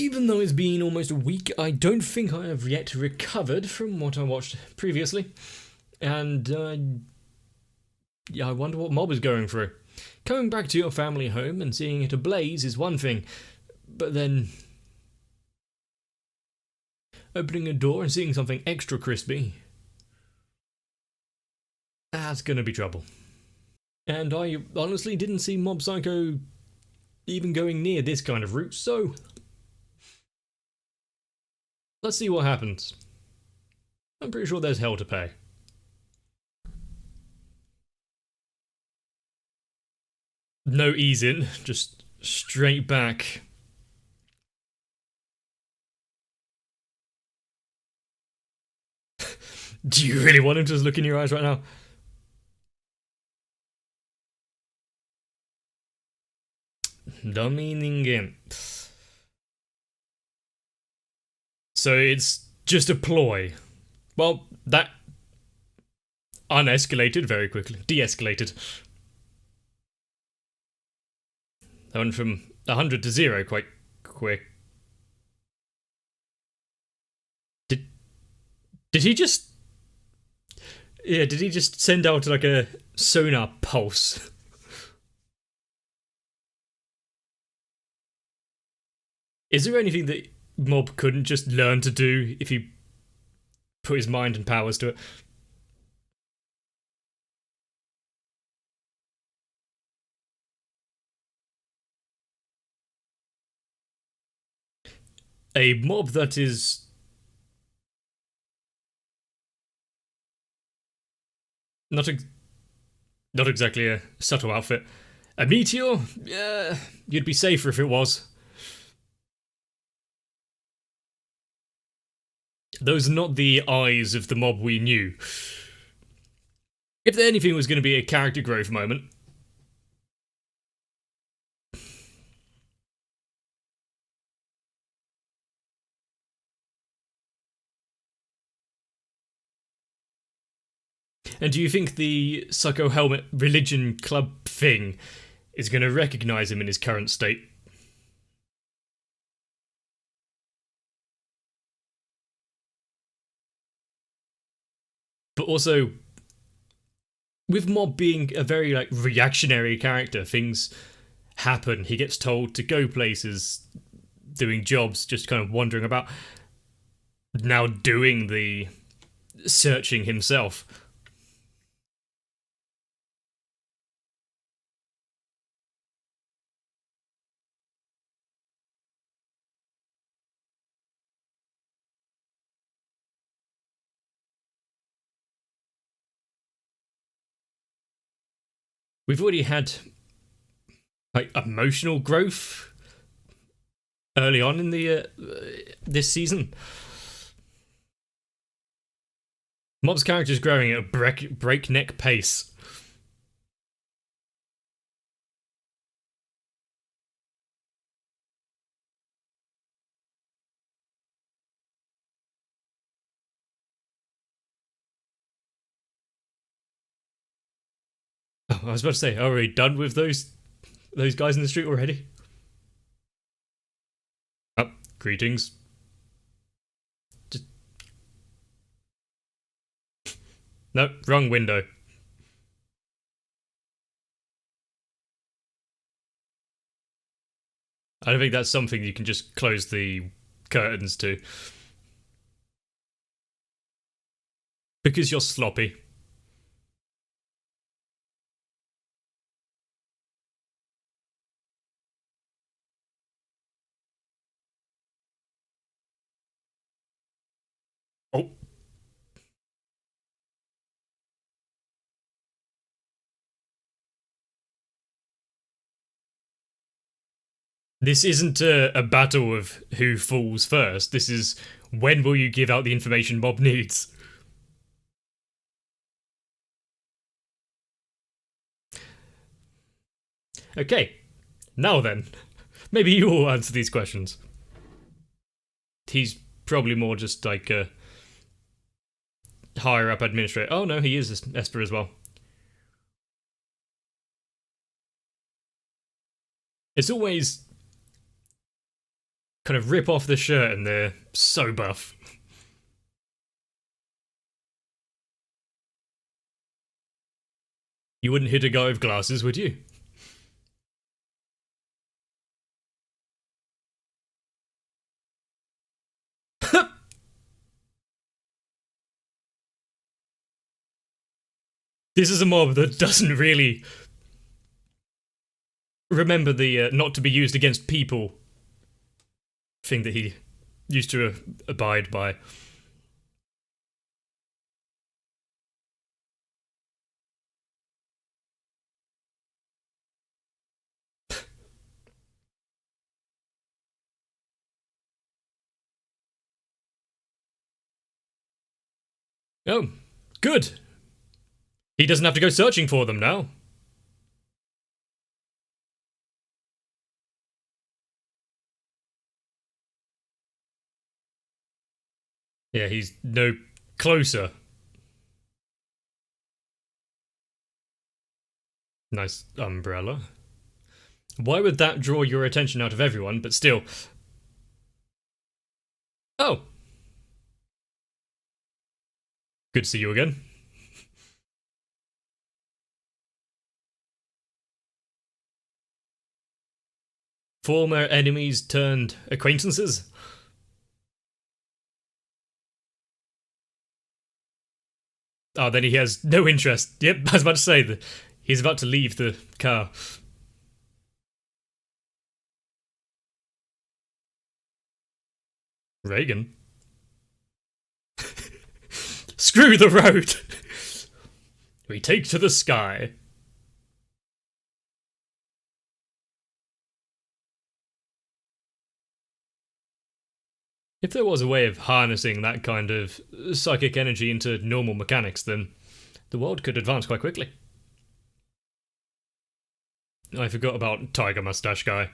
Even though it's been almost a week, I don't think I have yet recovered from what I watched previously. And, yeah, I wonder what Mob is going through. Coming back to your family home and seeing it ablaze is one thing, but then opening a door and seeing something extra crispy, that's gonna be trouble. And I honestly didn't see Mob Psycho even going near this kind of route, so let's see what happens. I'm pretty sure there's hell to pay. No ease in, just straight back. Do you really want him to just look in your eyes right now? Dominingen. So it's just a ploy. Well, that unescalated very quickly. De-escalated. That went from 100 to 0 quite quick. Did he just... Yeah, did he just send out like a sonar pulse? Is there anything that Mob couldn't just learn to do if he put his mind and powers to it? A mob that is not not exactly a subtle outfit. A meteor? Yeah, you'd be safer if it was. Those are not the eyes of the mob we knew. If anything was going to be a character growth moment. And do you think the Psycho Helmet religion club thing is going to recognise him in his current state? But also, with Mob being a very like reactionary character, things happen. He gets told to go places, doing jobs, just kind of wandering about. Now doing the searching himself. We've already had like emotional growth early on in the this season. Mob's character is growing at a breakneck pace. Oh, I was about to say, are we done with those guys in the street already? Oh, greetings. Just... No, wrong window. I don't think that's something you can just close the curtains to. Because you're sloppy. Oh. This isn't a battle of who falls first. This is when will you give out the information Mob needs? Okay, now then, maybe you will answer these questions. He's probably more just like a higher up administrator. Oh no, he is Esper as well. It's always kind of rip off the shirt and they're so buff. You wouldn't hit a guy with glasses, would you? This is a mob that doesn't really remember the not to be used against people thing that he used to abide by. Oh, good. He doesn't have to go searching for them now. Yeah, he's no closer. Nice umbrella. Why would that draw your attention out of everyone, but still? Oh. Good to see you again. Former enemies turned acquaintances? Oh, then he has no interest. Yep, I was about to say that he's about to leave the car. Reagan? Screw the road! We take to the sky. If there was a way of harnessing that kind of psychic energy into normal mechanics, then the world could advance quite quickly. I forgot about Tiger Mustache Guy.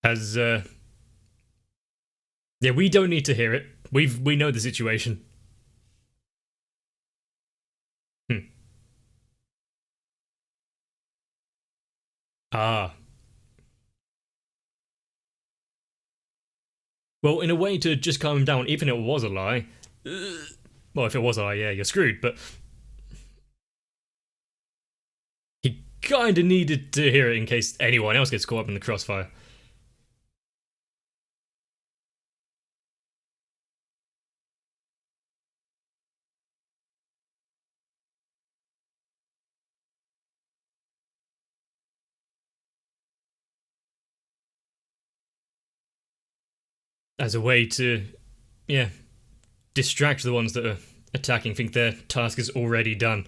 Has yeah, we don't need to hear it. We know the situation. Hmm. Ah. Well, in a way to just calm him down, even if it was a lie. Well, if it was a lie, yeah, you're screwed, but he kinda needed to hear it in case anyone else gets caught up in the crossfire. As a way to, yeah, distract the ones that are attacking, think their task is already done.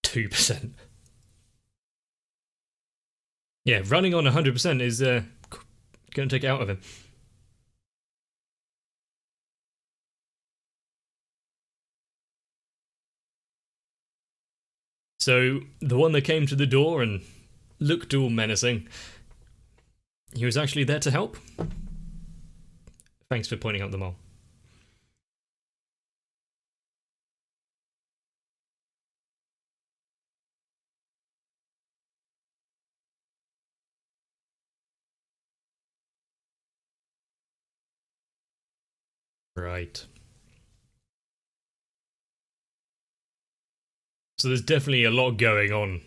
2%. Yeah, running on 100% is going to take it out of him. So, the one that came to the door and looked all menacing, he was actually there to help? Thanks for pointing out the mole. Right. So there's definitely a lot going on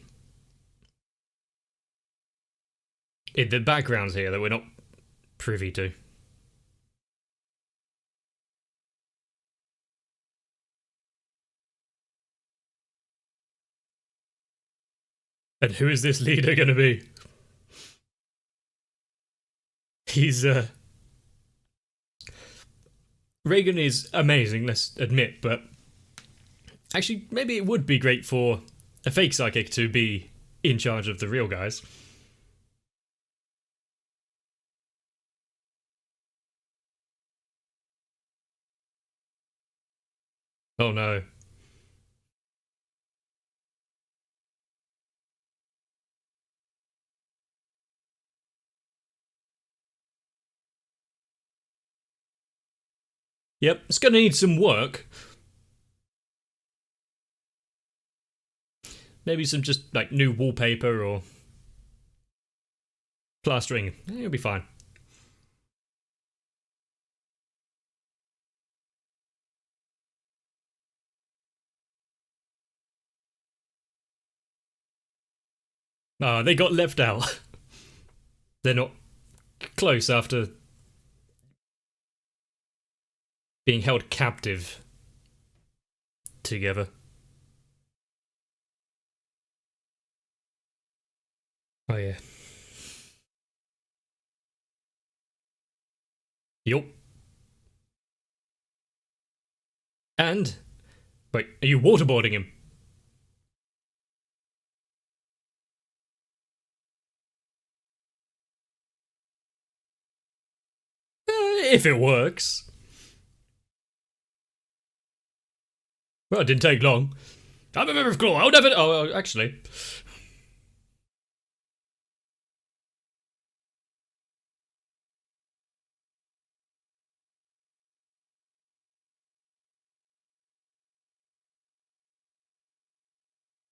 in the backgrounds here that we're not privy to. And who is this leader going to be? He's, Reagan is amazing, let's admit, but actually, maybe it would be great for a fake psychic to be in charge of the real guys. Oh no. Yep, it's gonna need some work. Maybe some just like new wallpaper or plastering. It'll be fine. They got left out. They're not close after being held captive together. Oh yeah. Yup. And wait, are you waterboarding him? If it works. Well, it didn't take long. I'm a member of Claw. I'll never. Oh, actually.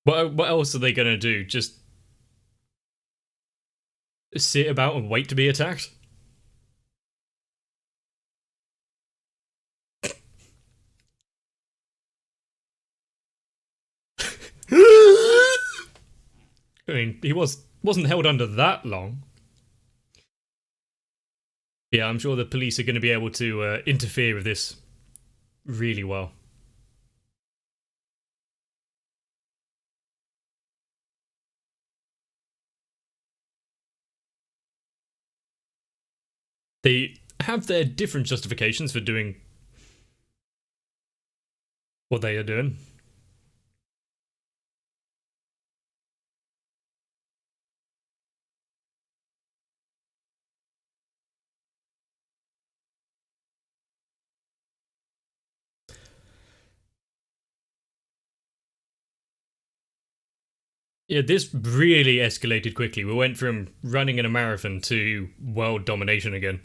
What else are they gonna do? Just sit about and wait to be attacked? I mean, he wasn't held under that long. Yeah, I'm sure the police are going to be able to interfere with this really well. They have their different justifications for doing what they are doing. Yeah, this really escalated quickly. We went from running in a marathon to world domination again.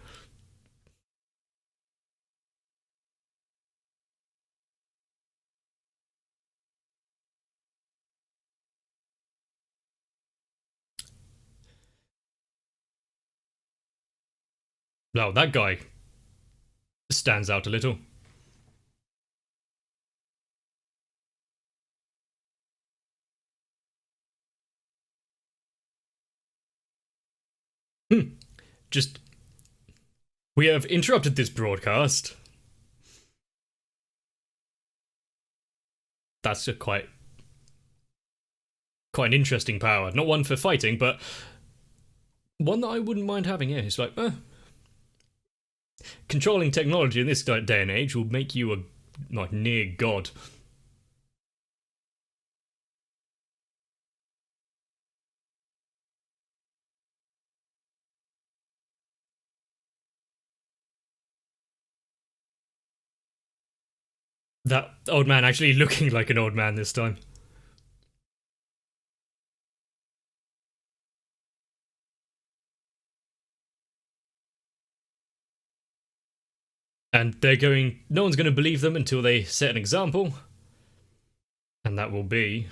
Wow, that guy stands out a little. Just, we have interrupted this broadcast. That's a quite an interesting power. Not one for fighting, but one that I wouldn't mind having. Yeah, it's like, controlling technology in this day and age will make you a like near god. That old man actually looking like an old man this time. And they're going. No one's going to believe them until they set an example, and that will be.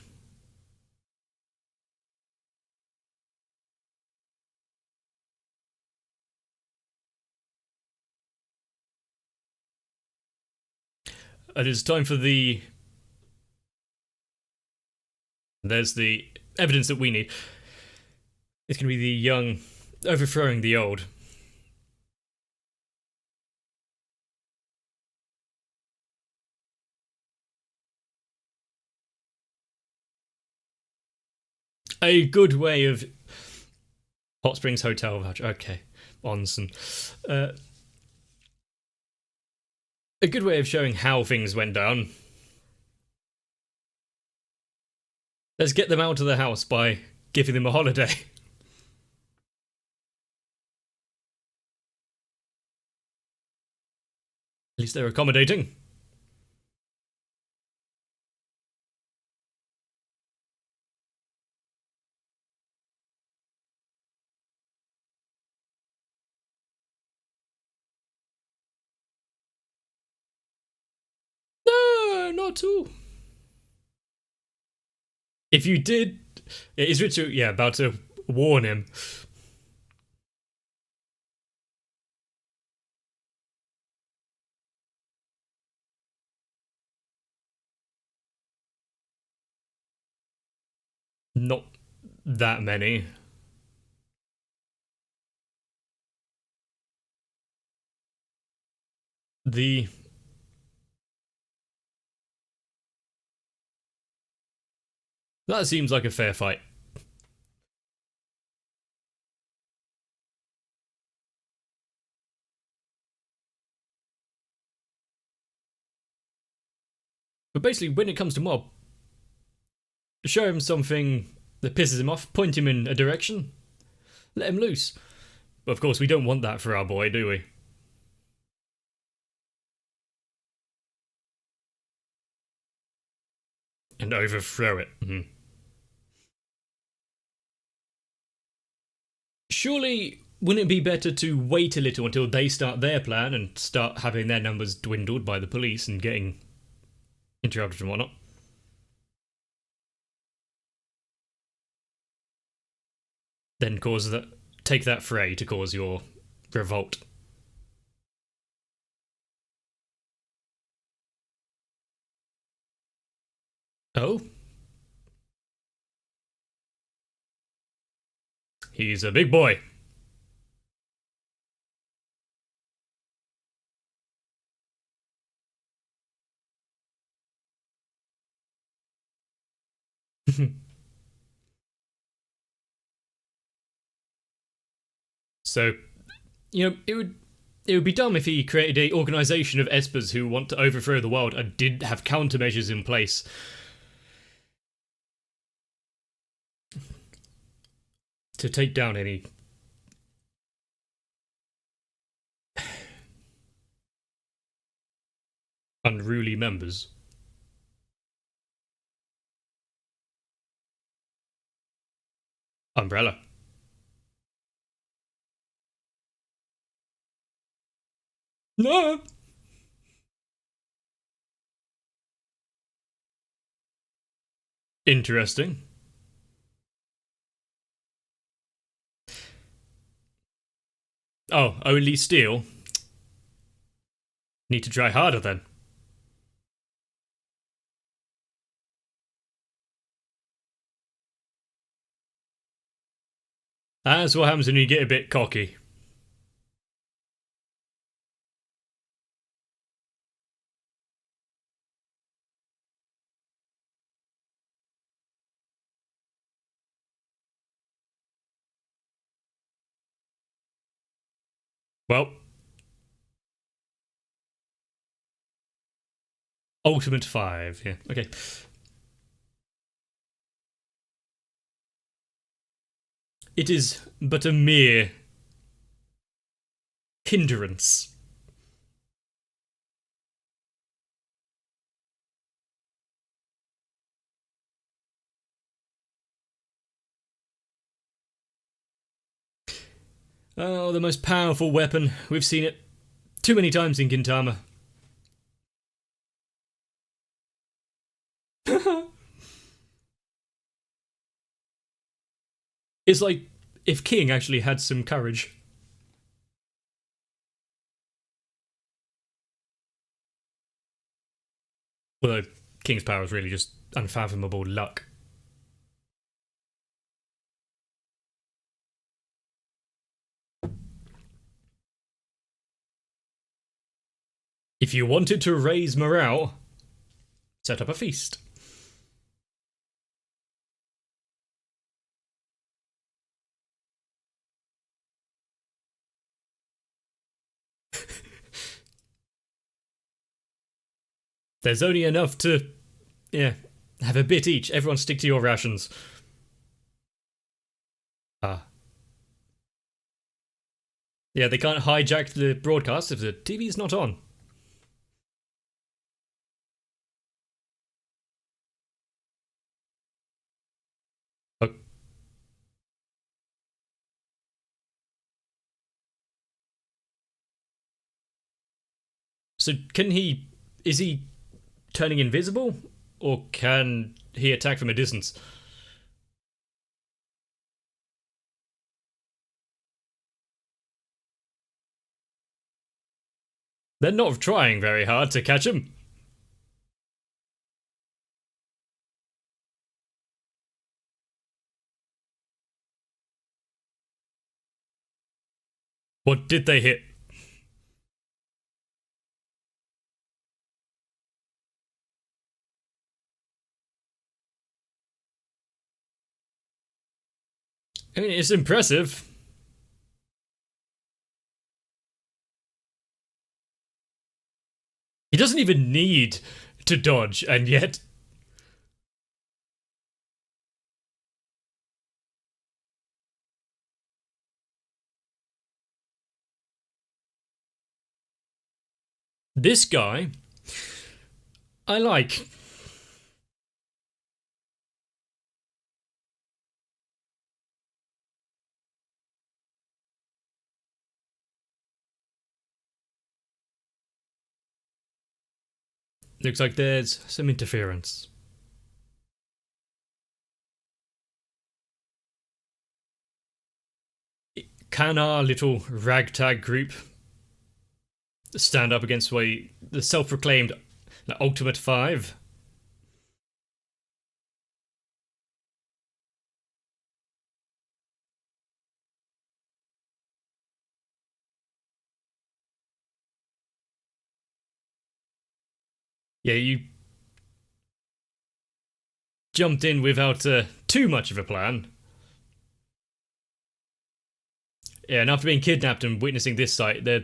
It is time for the. There's the evidence that we need. It's going to be the young overthrowing the old. A good way of Hot Springs Hotel voucher. Okay, Onsen. A good way of showing how things went down. Let's get them out of the house by giving them a holiday. At least they're accommodating. about to. If you did, is Richard, about to warn him. Not that many. The That seems like a fair fight. But basically, when it comes to Mob, show him something that pisses him off, point him in a direction, let him loose. But of course, we don't want that for our boy, do we? And overthrow it. Surely, wouldn't it be better to wait a little until they start their plan and start having their numbers dwindled by the police and getting interrupted and whatnot? Then take that fray to cause your revolt. Oh? He's a big boy. So, it would be dumb if he created a organization of espers who want to overthrow the world and did have countermeasures in place. To take down any unruly members. Umbrella. No. Interesting. Oh, only steel? Need to try harder then. That's what happens when you get a bit cocky. Well, Ultimate 5, yeah, okay. It is but a mere hindrance. Oh, the most powerful weapon. We've seen it too many times in Gintama. It's like if King actually had some courage. Although King's power is really just unfathomable luck. If you wanted to raise morale, set up a feast. There's only enough to, have a bit each. Everyone stick to your rations. Ah. Yeah, they can't hijack the broadcast if the TV's not on. Oh. So is he turning invisible, or can he attack from a distance? They're not trying very hard to catch him. What did they hit? I mean, it's impressive. He doesn't even need to dodge, and yet. This guy, I like. Looks like there's some interference. Can our little ragtag group stand up against the self-proclaimed Ultimate Five? Yeah, you jumped in without too much of a plan. Yeah, and after being kidnapped and witnessing this sight, is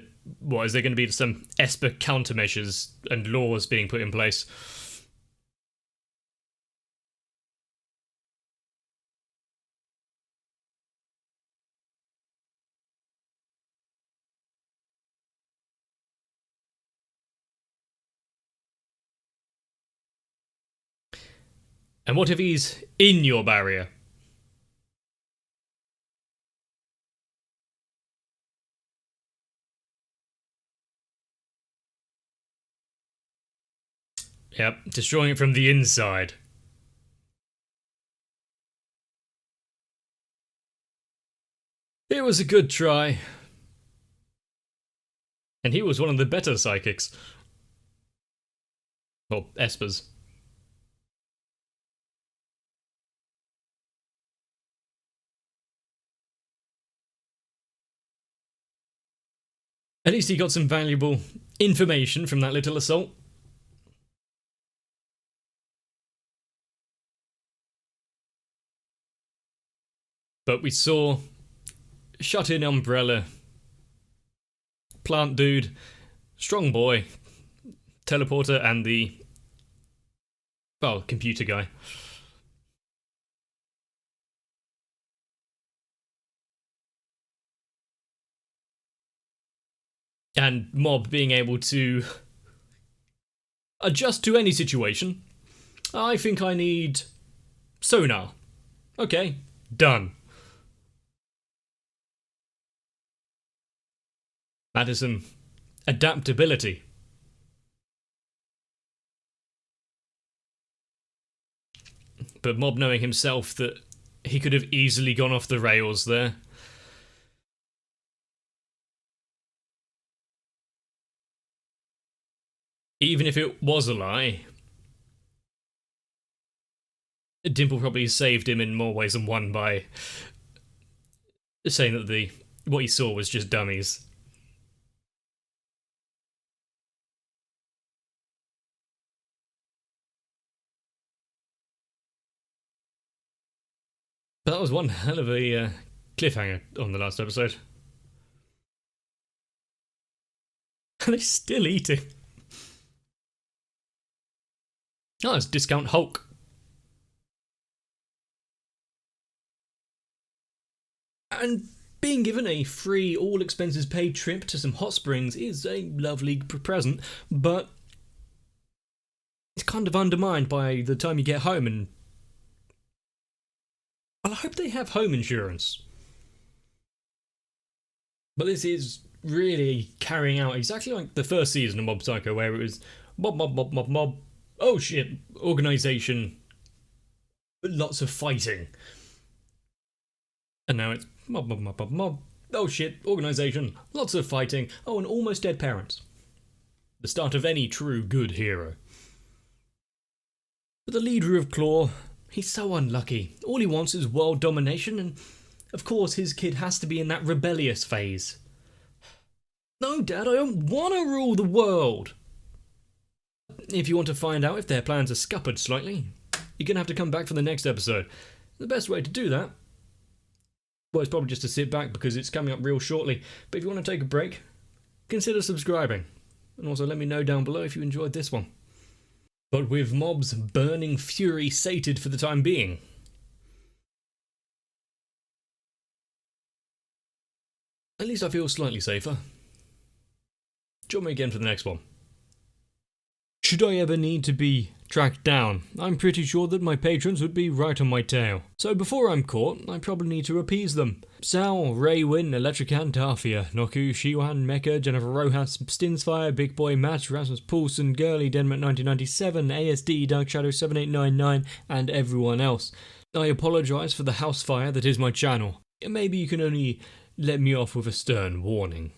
there going to be some Esper countermeasures and laws being put in place? And what if he's in your barrier? Yep, destroying it from the inside. It was a good try. And he was one of the better psychics. Or Espers. At least he got some valuable information from that little assault. But we saw Shut-in Umbrella, Plant Dude, Strong Boy, Teleporter, and the computer guy. And Mob being able to adjust to any situation. I think I need sonar. Okay, done. That is some adaptability. But Mob knowing himself that he could have easily gone off the rails there. Even if it was a lie, Dimple probably saved him in more ways than one by saying that what he saw was just dummies. But that was one hell of a cliffhanger on the last episode. And they're still eating. Oh, it's Discount Hulk. And being given a free, all expenses paid trip to some hot springs is a lovely present, but it's kind of undermined by the time you get home. And well, I hope they have home insurance. But this is really carrying out exactly like the first season of Mob Psycho, where it was mob, mob, mob, mob, mob, oh shit, organization, lots of fighting. And now it's mob, mob, mob, mob, mob. Oh shit, organization, lots of fighting. Oh, and almost dead parents. The start of any true good hero. But the leader of Claw, he's so unlucky. All he wants is world domination, and of course his kid has to be in that rebellious phase. No, Dad, I don't want to rule the world. If you want to find out if their plans are scuppered slightly, you're going to have to come back for the next episode. The best way to do that, well, it's probably just to sit back because it's coming up real shortly. But if you want to take a break, consider subscribing. And also let me know down below if you enjoyed this one. But with Mob's burning fury sated for the time being, at least I feel slightly safer. Join me again for the next one. Should I ever need to be tracked down, I'm pretty sure that my patrons would be right on my tail. So before I'm caught, I probably need to appease them. Sal, Raywin, Electricant, Tafia, Noku, Shiwan, Mecha, Jennifer Rojas, Stinsfire, Big Boy, Matt, Rasmus Poulsen, Girly, Denmark 1997, ASD, Dark Shadow 7899, and everyone else. I apologise for the house fire that is my channel. Maybe you can only let me off with a stern warning.